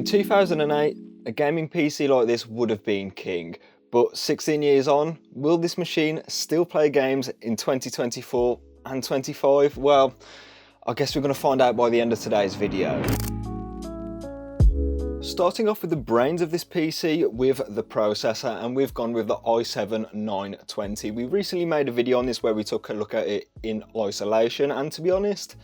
2008, a gaming PC like this would have been king, but 16 years on, will this machine still play games in 2024 and 25? Well, I guess we're going to find out by the end of today's video. Starting off with the brains of this PC with the processor, and we've gone with the i7-920. We recently made a video on this where we took a look at it in isolation, and to be honest,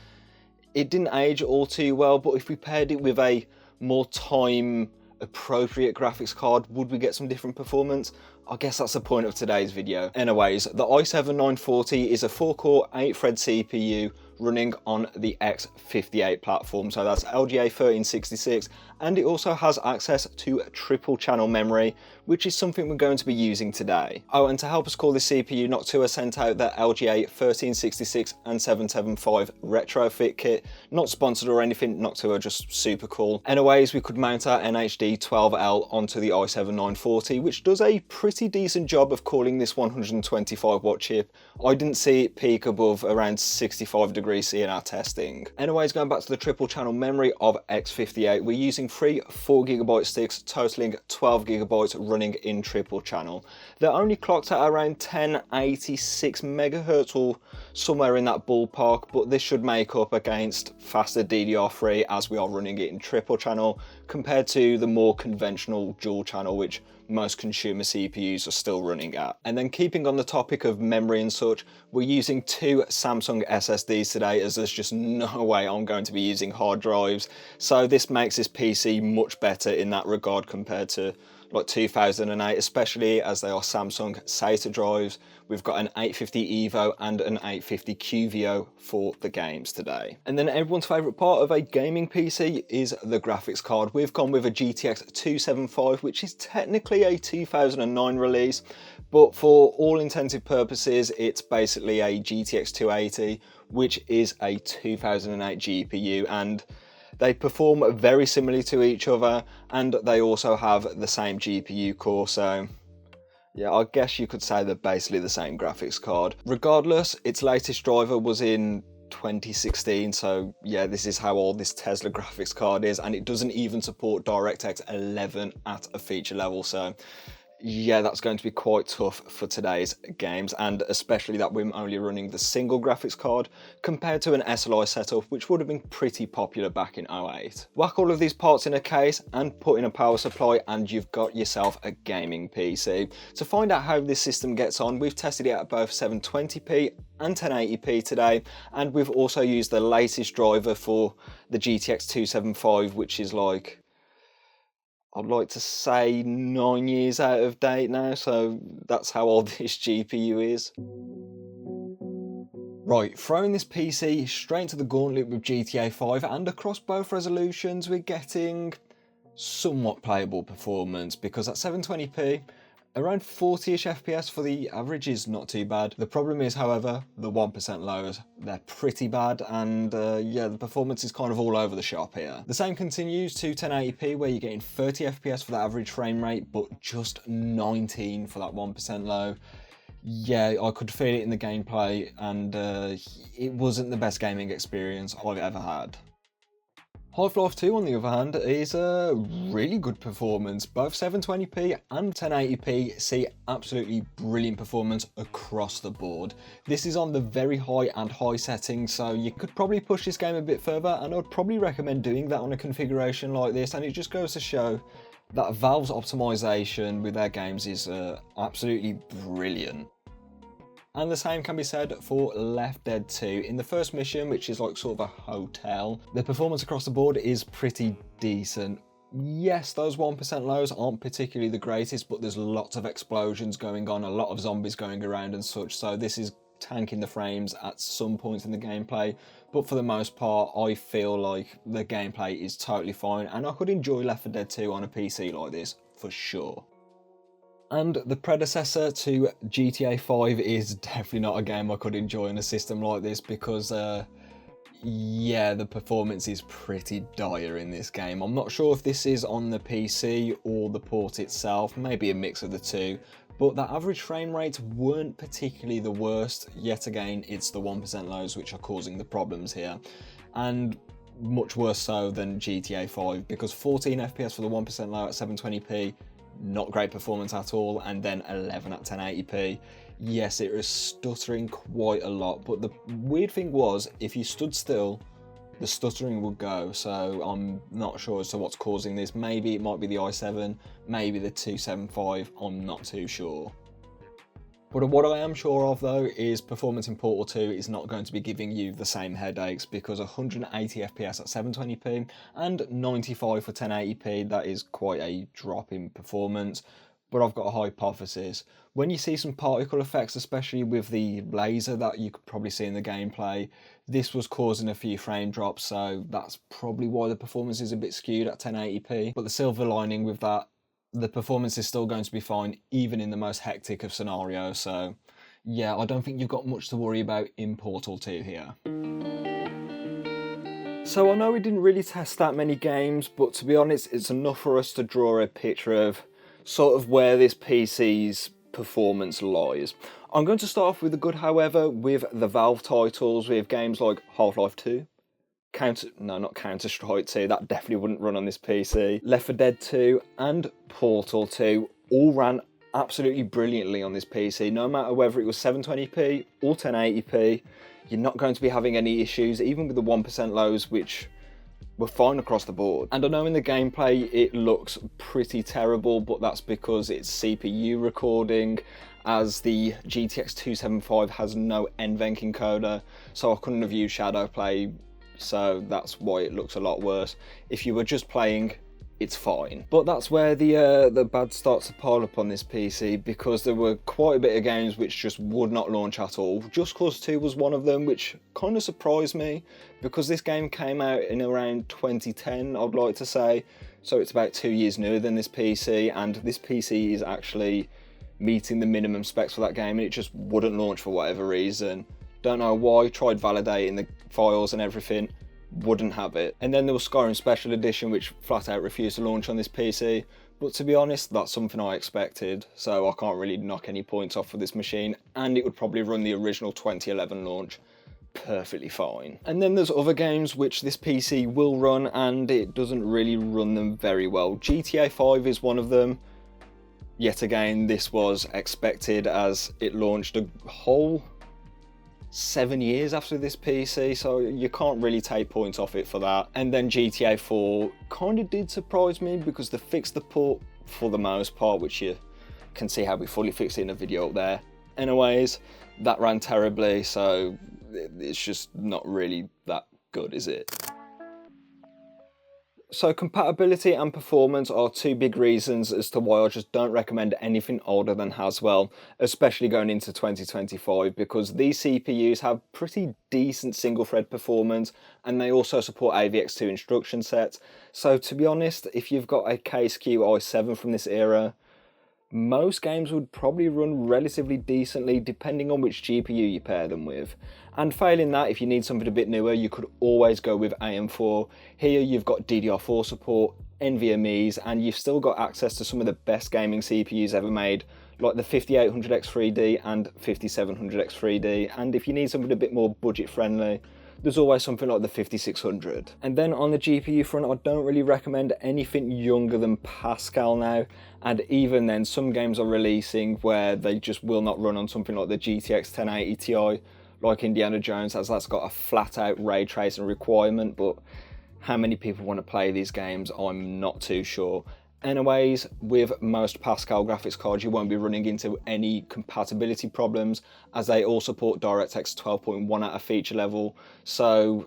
it didn't age all too well, but if we paired it with a more time appropriate graphics card, would we get some different performance? I guess that's the point of today's video. Anyways, the i7-940 is a 4-core 8-thread CPU running on the X58 platform, so that's LGA 1366, and it also has access to triple channel memory, which is something we're going to be using today. Oh, and to help us call this CPU, Noctua sent out their LGA 1366 and 775 retrofit kit. Not sponsored or anything, Noctua, just super cool. Anyways, we could mount our NHD 12L onto the i7-940, which does a pretty decent job of cooling this 125 watt chip. I didn't see it peak above around 65 degrees C in our testing. Anyways, going back to the triple channel memory of X58, we're using 3 4GB sticks totaling 12GB running in triple channel. They're only clocked at around 1086 MHz or somewhere in that ballpark, but this should make up against faster DDR3 as we are running it in triple channel compared to the more conventional dual channel, which most consumer CPUs are still running at. And then keeping on the topic of memory and such, we're using 2 Samsung SSDs today, as there's just no way I'm going to be using hard drives. So this makes this PC much better in that regard compared to like 2008, especially as they are Samsung SATA drives. We've got an 850 EVO and an 850 QVO for the games today. And then everyone's favourite part of a gaming PC is the graphics card. We've gone with a GTX 275, which is technically a 2009 release, but for all intensive purposes, it's basically a GTX 280, which is a 2008 GPU, and they perform very similarly to each other, and they also have the same GPU core, so yeah, I guess you could say they're basically the same graphics card. Regardless, its latest driver was in 2016, so yeah, this is how old this Tesla graphics card is, and it doesn't even support DirectX 11 at a feature level, so yeah, that's going to be quite tough for today's games, and especially that we're only running the single graphics card compared to an SLI setup, which would have been pretty popular back in 08. Whack all of these parts in a case and put in a power supply, and you've got yourself a gaming PC. To find out how this system gets on, we've tested it at both 720p and 1080p today, and we've also used the latest driver for the GTX 275, which is like, I'd like to say 9 years out of date now, so that's how old this GPU is. Right, throwing this PC straight into the gauntlet with GTA 5, and across both resolutions we're getting somewhat playable performance, because at 720p, around 40ish FPS for the average is not too bad. The problem is, however, the 1% lows. They're pretty bad, and yeah, the performance is kind of all over the shop here. The same continues to 1080p, where you're getting 30 FPS for the average frame rate, but just 19 for that 1% low. Yeah, I could feel it in the gameplay, and it wasn't the best gaming experience I've ever had. Half-Life 2, on the other hand, is a really good performance. Both 720p and 1080p see absolutely brilliant performance across the board. This is on the very high and high settings, so you could probably push this game a bit further, and I'd probably recommend doing that on a configuration like this, and it just goes to show that Valve's optimization with their games is absolutely brilliant. And the same can be said for Left Dead 2. In the first mission, which is like sort of a hotel, the performance across the board is pretty decent. Yes, those 1% lows aren't particularly the greatest, but there's lots of explosions going on, a lot of zombies going around and such, so this is tanking the frames at some points in the gameplay, but for the most part, I feel like the gameplay is totally fine, and I could enjoy Left 4 Dead 2 on a PC like this, for sure. And the predecessor to GTA 5 is definitely not a game I could enjoy on a system like this, because yeah, the performance is pretty dire in this game. I'm not sure if this is on the PC or the port itself, maybe a mix of the two, but the average frame rates weren't particularly the worst. Yet again, it's the 1% lows which are causing the problems here. And much worse so than GTA 5, because 14 FPS for the 1% low at 720p, not great performance at all, and then 11 at 1080p. Yes, it was stuttering quite a lot, but the weird thing was, if you stood still, the stuttering would go, so I'm not sure as to what's causing this. Maybe it might be the i7, maybe the 275, I'm not too sure. But what I am sure of though is performance in Portal 2 is not going to be giving you the same headaches, because 180 FPS at 720p and 95 for 1080p, that is quite a drop in performance. But I've got a hypothesis. When you see some particle effects, especially with the laser that you could probably see in the gameplay, this was causing a few frame drops, so that's probably why the performance is a bit skewed at 1080p. But the silver lining with that, the performance is still going to be fine, even in the most hectic of scenarios. So yeah, I don't think you've got much to worry about in Portal 2 here. So I know we didn't really test that many games, but to be honest, it's enough for us to draw a picture of sort of where this PC's performance lies. I'm going to start off with the good, however, with the Valve titles, with games like Half-Life 2, not Counter-Strike 2, that definitely wouldn't run on this PC. Left 4 Dead 2 and Portal 2 all ran absolutely brilliantly on this PC. No matter whether it was 720p or 1080p, you're not going to be having any issues, even with the 1% lows, which were fine across the board. And I know in the gameplay it looks pretty terrible, but that's because it's CPU recording, as the GTX 275 has no NVENC encoder, so I couldn't have used Shadowplay, so that's why it looks a lot worse. If you were just playing, it's fine. But that's where the bad starts to pile up on this PC, because there were quite a bit of games which just would not launch at all. Just Cause 2 was one of them, which kind of surprised me, because this game came out in around 2010, I'd like to say, so it's about 2 years newer than this PC, and this PC is actually meeting the minimum specs for that game, and it just wouldn't launch for whatever reason. Don't know why, tried validating the files and everything, wouldn't have it. And then there was Skyrim Special Edition, which flat out refused to launch on this PC, but to be honest, that's something I expected, so I can't really knock any points off for this machine, and it would probably run the original 2011 launch perfectly fine. And then there's other games which this PC will run, and it doesn't really run them very well. GTA 5 is one of them. Yet again, this was expected, as it launched a whole 7 years after this PC, so you can't really take points off it for that. And then GTA 4 kind of did surprise me, because they fixed the port for the most part, which you can see how we fully fixed it in a video up there. Anyways, that ran terribly, so it's just not really that good, is it? So compatibility and performance are two big reasons as to why I just don't recommend anything older than Haswell, especially going into 2025, because these CPUs have pretty decent single thread performance, and they also support AVX2 instruction sets. So to be honest, if you've got a K-SKU i7 from this era, most games would probably run relatively decently, depending on which GPU you pair them with. And failing that, if you need something a bit newer, you could always go with AM4. Here you've got DDR4 support, NVMEs, and you've still got access to some of the best gaming CPUs ever made, like the 5800X3D and 5700X3D. And if you need something a bit more budget friendly, there's always something like the 5600. And then on the GPU front, I don't really recommend anything younger than Pascal now. And even then, some games are releasing where they just will not run on something like the GTX 1080 Ti, like Indiana Jones, as that's got a flat out ray tracing requirement. But how many people want to play these games, I'm not too sure. Anyways, with most Pascal graphics cards, you won't be running into any compatibility problems, as they all support DirectX 12.1 at a feature level, so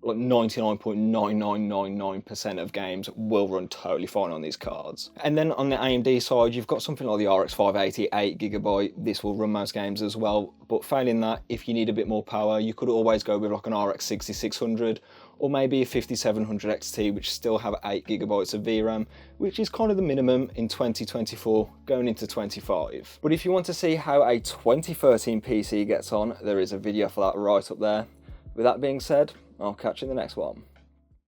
like 99.9999% of games will run totally fine on these cards. And then on the AMD side, you've got something like the RX 580, 8GB. This will run most games as well, but failing that, if you need a bit more power, you could always go with like an RX 6600, or maybe a 5700 XT, which still have 8GB of VRAM, which is kind of the minimum in 2024 going into 25. But if you want to see how a 2013 PC gets on, there is a video for that right up there. With that being said, I'll catch you in the next one.